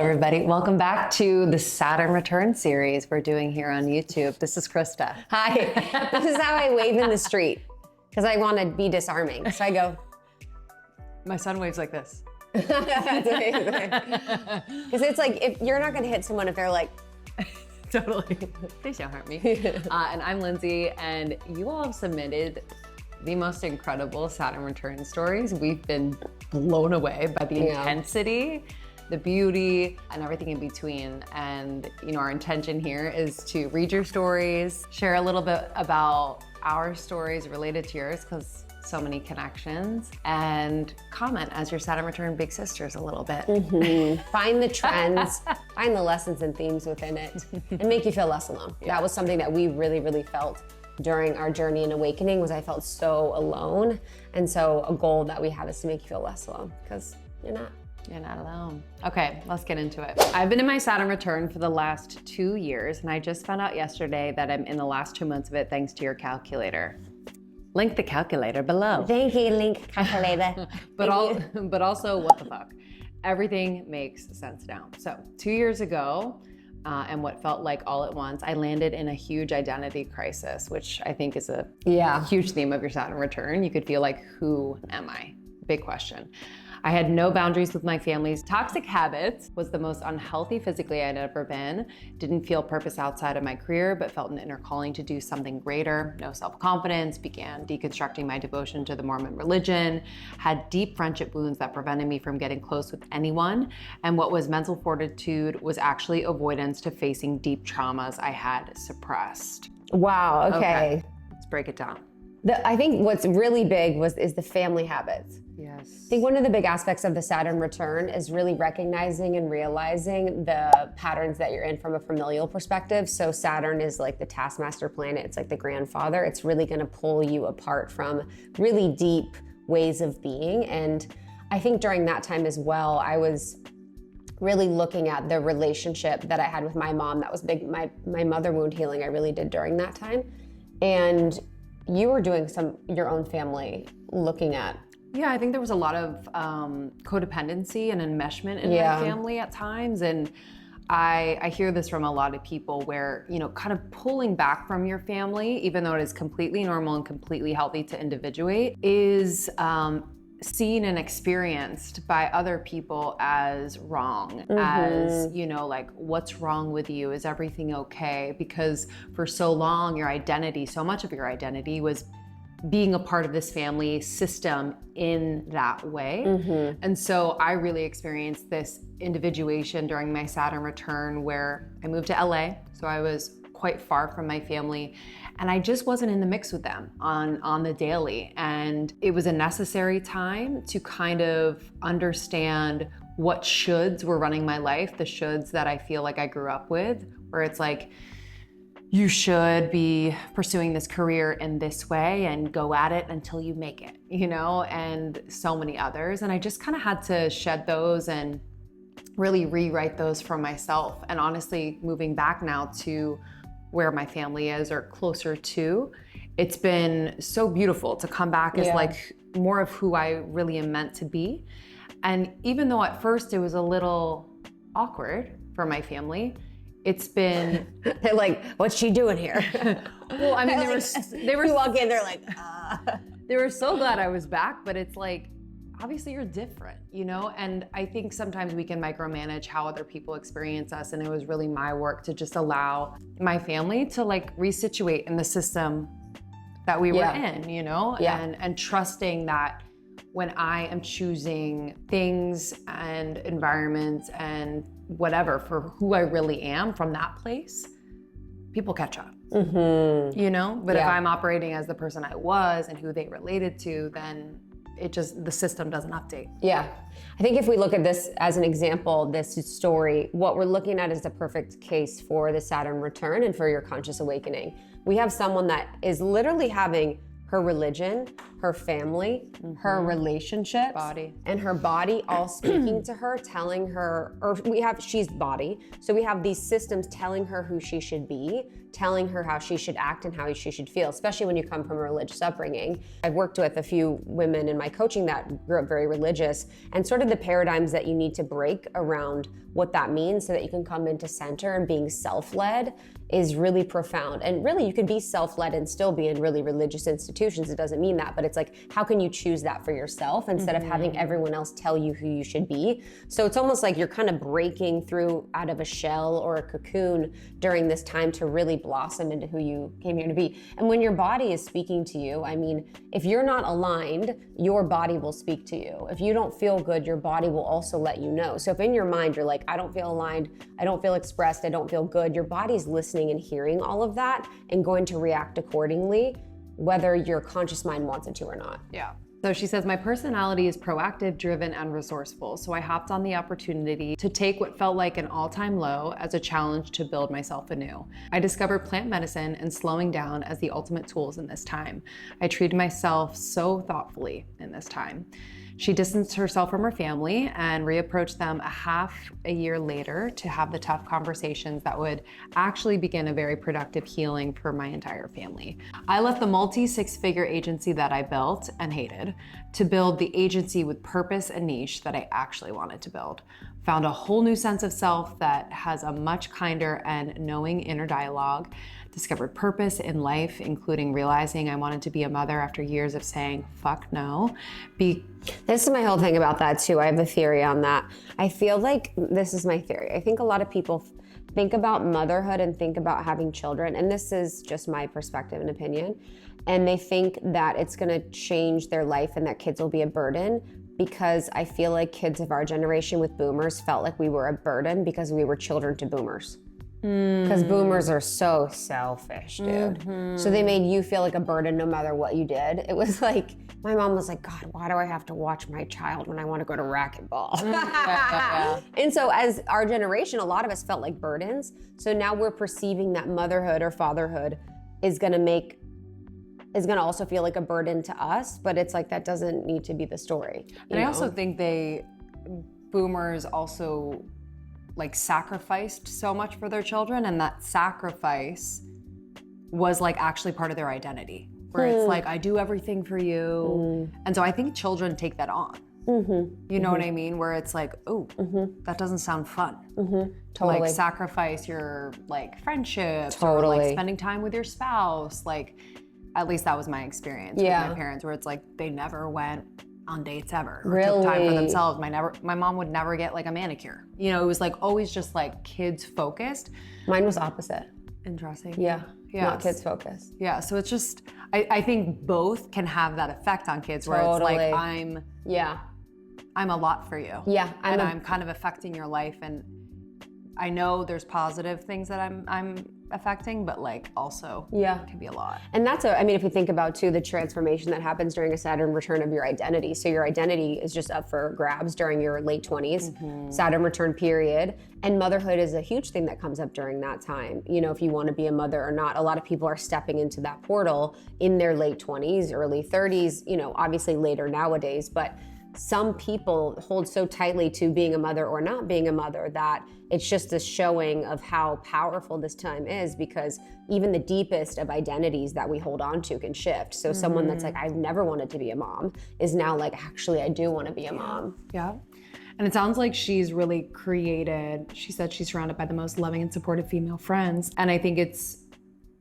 everybody. Welcome back to the Saturn Return series we're doing here on YouTube. This is Krista. Hi. This is how I wave in the street because I want to be disarming. So I go. My son waves like this. That's amazing. Because it's like, if you're not going to hit someone if they're like. Totally. Please don't hurt me. And I'm Lindsay, and you all have submitted the most incredible Saturn Return stories. We've been blown away by the intensity, the beauty, and everything in between. And our intention here is to read your stories, share a little bit about our stories related to yours, because so many connections, and comment as your Saturn Return big sisters a little bit. Find the trends, find the lessons and themes within it, and make you feel less alone. Yeah. That was something that we really, really felt during our journey and awakening, was I felt so alone. And so a goal that we have is to make you feel less alone, because you're not. You're not alone. Okay, let's get into it. I've been in my Saturn return for the last 2 years, and I just found out yesterday that I'm in the last 2 months of it thanks to your calculator. Link the calculator below. Thank you, link calculator. but also, what the fuck? Everything makes sense now. So 2 years ago, and what felt like all at once, I landed in a huge identity crisis, which I think is a huge theme of your Saturn return. You could feel like, who am I? Big question. I had no boundaries with my family's toxic habits, was the most unhealthy physically I'd ever been, didn't feel purpose outside of my career, but felt an inner calling to do something greater, no self-confidence, began deconstructing my devotion to the Mormon religion, had deep friendship wounds that prevented me from getting close with anyone, and what was mental fortitude was actually avoidance to facing deep traumas I had suppressed. Wow, okay. Let's break it down. I think what's really big is the family habits. Yes. I think one of the big aspects of the Saturn return is really recognizing and realizing the patterns that you're in from a familial perspective. So Saturn is like the taskmaster planet. It's like the grandfather. It's really going to pull you apart from really deep ways of being. And I think during that time as well, I was really looking at the relationship that I had with my mom. That was big. My mother wound healing I really did during that time. And you were doing your own family looking at. Yeah, I think there was a lot of codependency and enmeshment in my family at times. And I hear this from a lot of people where, kind of pulling back from your family, even though it is completely normal and completely healthy to individuate, is seen and experienced by other people as wrong, as, like, what's wrong with you? Is everything okay? Because for so long, so much of your identity was being a part of this family system in that way. And so I really experienced this individuation during my Saturn return, where I moved to LA. So I was quite far from my family, and I just wasn't in the mix with them on the daily. And it was a necessary time to kind of understand what shoulds were running my life, the shoulds that I feel like I grew up with, where it's like, you should be pursuing this career in this way and go at it until you make it, and so many others. And I just kind of had to shed those and really rewrite those for myself. And honestly, moving back now to where my family is, or closer to, it's been so beautiful to come back as like more of who I really am meant to be. And even though at first it was a little awkward for my family, it's been they're like, what's she doing here? Well, I mean, they were you walk in, they're like, They were so glad I was back, but it's like, obviously you're different, And I think sometimes we can micromanage how other people experience us. And it was really my work to just allow my family to like resituate in the system that we were in, and trusting that when I am choosing things and environments and whatever for who I really am from that place, people catch up, But if I'm operating as the person I was and who they related to, then the system doesn't update. Yeah. I think if we look at this as an example, this story, what we're looking at is the perfect case for the Saturn return and for your conscious awakening. We have someone that is literally having her religion her family, her relationships, Body. and her body all speaking to her, telling her, she's body. So we have these systems telling her who she should be, telling her how she should act and how she should feel, especially when you come from a religious upbringing. I've worked with a few women in my coaching that grew up very religious, and sort of the paradigms that you need to break around what that means so that you can come into center and being self-led is really profound. And really, you can be self-led and still be in really religious institutions. It doesn't mean that, but it's like, how can you choose that for yourself instead of having everyone else tell you who you should be? So it's almost like you're kind of breaking through out of a shell or a cocoon during this time to really blossom into who you came here to be. And when your body is speaking to you, I mean, if you're not aligned, your body will speak to you. If you don't feel good, your body will also let you know. So if in your mind you're like, I don't feel aligned, I don't feel expressed, I don't feel good, your body's listening and hearing all of that and going to react accordingly, whether your conscious mind wants it to or not. Yeah. So she says, my personality is proactive, driven, and resourceful. So I hopped on the opportunity to take what felt like an all-time low as a challenge to build myself anew. I discovered plant medicine and slowing down as the ultimate tools in this time. I treated myself so thoughtfully in this time. She distanced herself from her family and reapproached them half a year later to have the tough conversations that would actually begin a very productive healing for my entire family. I left the multi-six-figure agency that I built and hated to build the agency with purpose and niche that I actually wanted to build. Found a whole new sense of self that has a much kinder and knowing inner dialogue. Discovered purpose in life, including realizing I wanted to be a mother after years of saying, fuck no. This is my whole thing about that too. I have a theory on that. I feel like this is my theory. I think a lot of people think about motherhood and think about having children, and this is just my perspective and opinion, and they think that it's gonna change their life and that kids will be a burden, because I feel like kids of our generation with boomers felt like we were a burden because we were children to boomers. Because boomers are so selfish, dude. So they made you feel like a burden no matter what you did. It was like, my mom was like, God, why do I have to watch my child when I want to go to racquetball? And so as our generation, a lot of us felt like burdens. So now we're perceiving that motherhood or fatherhood is gonna also feel like a burden to us, but it's like, that doesn't need to be the story. And I also think boomers also like sacrificed so much for their children, and that sacrifice was like actually part of their identity, where it's like, I do everything for you. And so I think children take that on. You know what I mean? Where it's like, oh, that doesn't sound fun. Totally. Like sacrifice your like friendships or like spending time with your spouse. Like, at least that was my experience with my parents, where it's like they never went on dates ever or took time for themselves. My mom would never get like a manicure. You know, it was like always just like kids focused. Mine was opposite. Interesting. Yeah. Not kids focused. Yeah. So it's just, I think both can have that effect on kids where it's like, I'm a lot for you. Yeah. I'm kind of affecting your life, and I know there's positive things that I'm affecting, but like also it can be a lot. And that's if you think about too, the transformation that happens during a Saturn return of your identity. So your identity is just up for grabs during your late 20s, Saturn return period. And motherhood is a huge thing that comes up during that time. You know, if you want to be a mother or not, a lot of people are stepping into that portal in their late 20s, early 30s, you know, obviously later nowadays, but some people hold so tightly to being a mother or not being a mother that it's just a showing of how powerful this time is, because even the deepest of identities that we hold on to can shift. So someone that's like, I've never wanted to be a mom is now like, actually, I do want to be a mom. Yeah. And it sounds like she's really created, she said she's surrounded by the most loving and supportive female friends. And I think it's,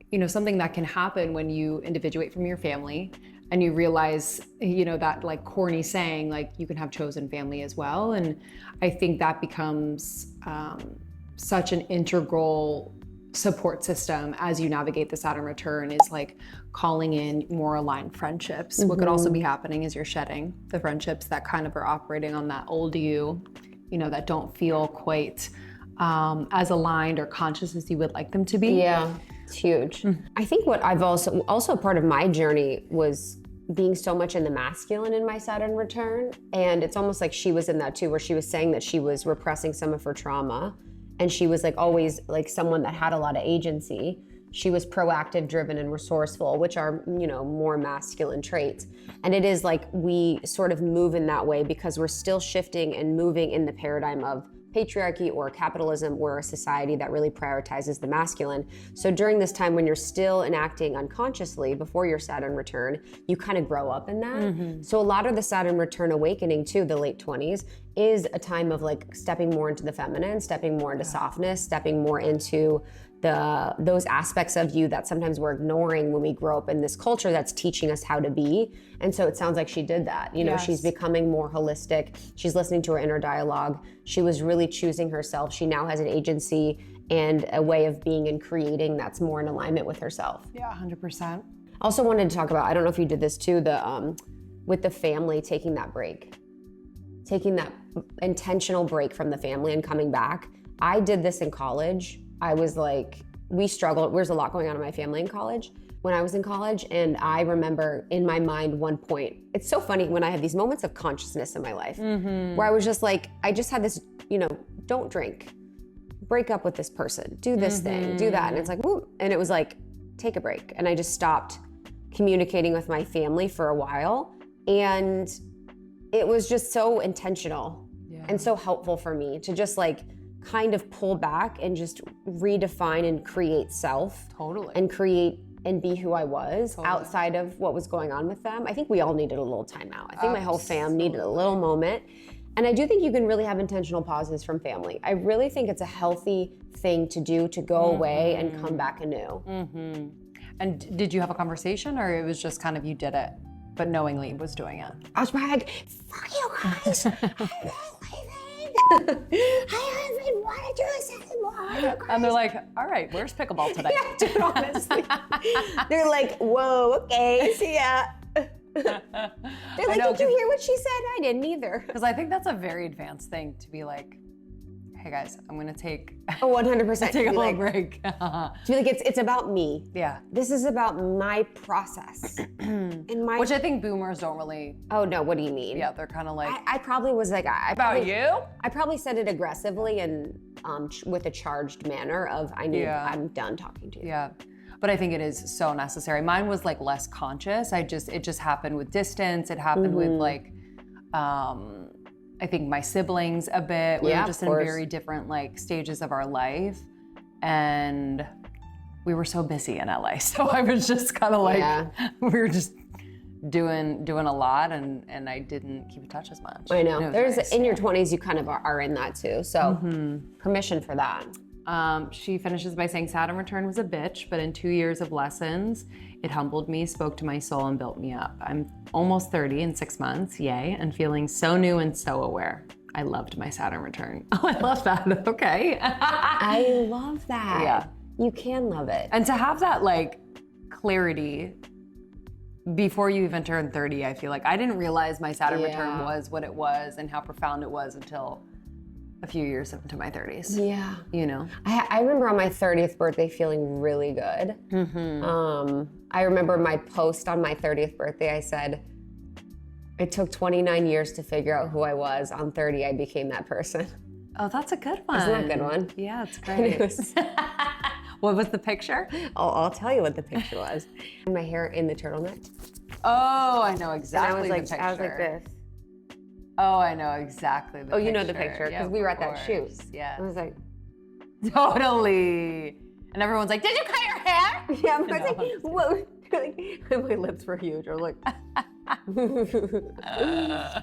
you know, something that can happen when you individuate from your family and you realize, you know, that like corny saying, like you can have chosen family as well. And I think that becomes such an integral support system as you navigate the Saturn return, is like calling in more aligned friendships. What could also be happening is you're shedding the friendships that kind of are operating on that old you know, that don't feel quite as aligned or conscious as you would like them to be. Yeah. It's huge. I think what I've also part of my journey was being so much in the masculine in my Saturn return. And it's almost like she was in that too, where she was saying that she was repressing some of her trauma. And she was like always like someone that had a lot of agency. She was proactive, driven, and resourceful, which are, more masculine traits. And it is like we sort of move in that way because we're still shifting and moving in the paradigm of patriarchy or capitalism or a society that really prioritizes the masculine. So during this time when you're still enacting unconsciously before your Saturn return, you kind of grow up in that. So a lot of the Saturn return awakening too, the late 20s, is a time of like stepping more into the feminine, stepping more into softness, stepping more into those aspects of you that sometimes we're ignoring when we grow up in this culture that's teaching us how to be. And so it sounds like she did that. She's becoming more holistic. She's listening to her inner dialogue. She was really choosing herself. She now has an agency and a way of being and creating that's more in alignment with herself. Yeah, 100%. Also wanted to talk about, I don't know if you did this too, with the family taking that break. Taking that intentional break from the family and coming back. I did this in college. I was like, we struggled. There's a lot going on in my family in college. When I was in college, and I remember in my mind one point, it's so funny when I have these moments of consciousness in my life where I was just like, I just had this, don't drink, break up with this person, do this thing, do that. And it's like, woo. And it was like, take a break. And I just stopped communicating with my family for a while. And it was just so intentional and so helpful for me to just like kind of pull back and just redefine and create self. Totally. And create and be who I was outside of what was going on with them. I think we all needed a little time out. I think my whole fam needed a little moment. And I do think you can really have intentional pauses from family. I really think it's a healthy thing to do, to go away and come back anew. And did you have a conversation, or it was just kind of you did it, but knowingly was doing it? I was probably like, fuck you guys. I don't want to do this anymore. And they're like, all right, where's pickleball today? Yeah, dude, honestly. They're like, whoa, okay, see ya. They're like, did you hear what she said? I didn't either. Because I think that's a very advanced thing to be like, hey guys, I'm gonna take 100% take a little break. To be like, it's about me. Yeah. This is about my process. Which I think boomers don't really. Oh no, what do you mean? Yeah, they're kind of like. I probably was like, you? I probably said it aggressively and with a charged manner of I'm done talking to you. Yeah. But I think it is so necessary. Mine was like less conscious. It just happened with distance. It happened with like, I think my siblings a bit. We were just in very different like stages of our life. And we were so busy in LA. So I was just kind of like, we were just doing a lot and I didn't keep in touch as much. I know. There's nice. In your 20s, you kind of are in that too. So permission for that. She finishes by saying Saturn return was a bitch, but in 2 years of lessons, it humbled me, spoke to my soul, and built me up. I'm almost 30 in 6 months, yay, and feeling so new and so aware. I loved my Saturn return. Oh, I love that. Okay. I love that. Yeah. You can love it. And to have that like clarity before you even turn 30, I feel like I didn't realize my Saturn return was what it was and how profound it was until a few years into my 30s. Yeah. You know? I remember on my 30th birthday feeling really good. I remember my post on my 30th birthday, I said, it took 29 years to figure out who I was. On 30, I became that person. Oh, that's a good one. Isn't that a good one? Yeah, it's great. What was the picture? I'll tell you what the picture was. My hair in the turtleneck. Oh, I know exactly the picture. I was like this. Oh, I know exactly the picture. Oh, you know the picture, because we were at that shoot. Yeah. I was like... Totally. And everyone's like, did you cut your hair? Yeah, I was like, whoa. My lips were huge. I was like...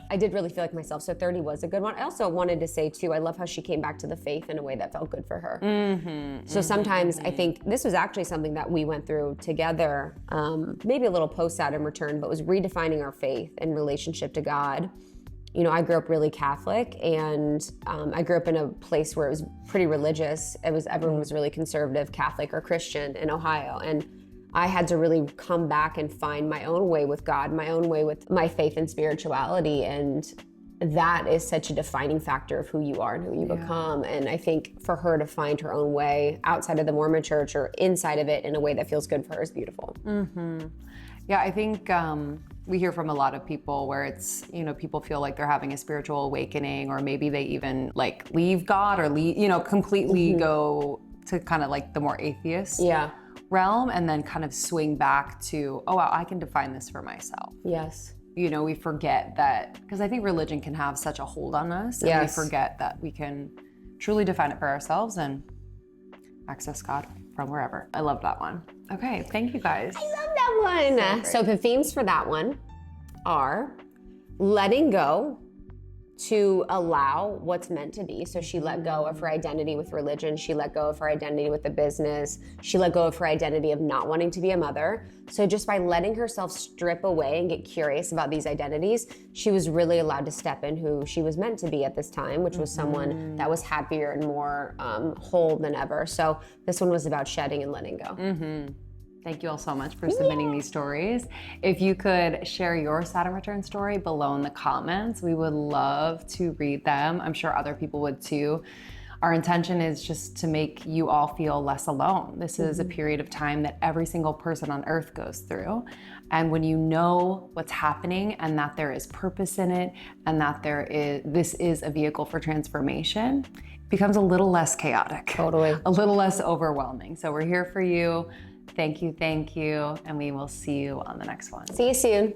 I did really feel like myself, so 30 was a good one. I also wanted to say too, I love how she came back to the faith in a way that felt good for her. So sometimes I think this was actually something that we went through together, maybe a little post-Saturn return, but was redefining our faith in relationship to God. You know, I grew up really Catholic, and I grew up in a place where it was pretty religious. Everyone was really conservative, Catholic or Christian in Ohio, and I had to really come back and find my own way with God, my own way with my faith and spirituality, and that is such a defining factor of who you are and who you become. And I think for her to find her own way outside of the Mormon church or inside of it in a way that feels good for her is beautiful. Yeah, I think we hear from a lot of people where it's, you know, people feel like they're having a spiritual awakening, or maybe they even like leave God or completely go to kind of like the more atheist realm and then kind of swing back to, oh, wow, I can define this for myself. Yes. You know, we forget that, because I think religion can have such a hold on us, and we forget that we can truly define it for ourselves and access God from wherever. I love that one. Okay, thank you guys. I love that one. So the themes for that one are letting go to allow what's meant to be. So she let go of her identity with religion. She let go of her identity with the business. She let go of her identity of not wanting to be a mother. So just by letting herself strip away and get curious about these identities, she was really allowed to step in who she was meant to be at this time, which was someone that was happier and more whole than ever. So this one was about shedding and letting go. Thank you all so much for submitting these stories. If you could share your Saturn Return story below in the comments, we would love to read them. I'm sure other people would too. Our intention is just to make you all feel less alone. This is a period of time that every single person on earth goes through. And when you know what's happening and that there is purpose in it and that this is a vehicle for transformation, it becomes a little less chaotic. Totally. A little less overwhelming. So we're here for you. Thank you, and we will see you on the next one. See you soon.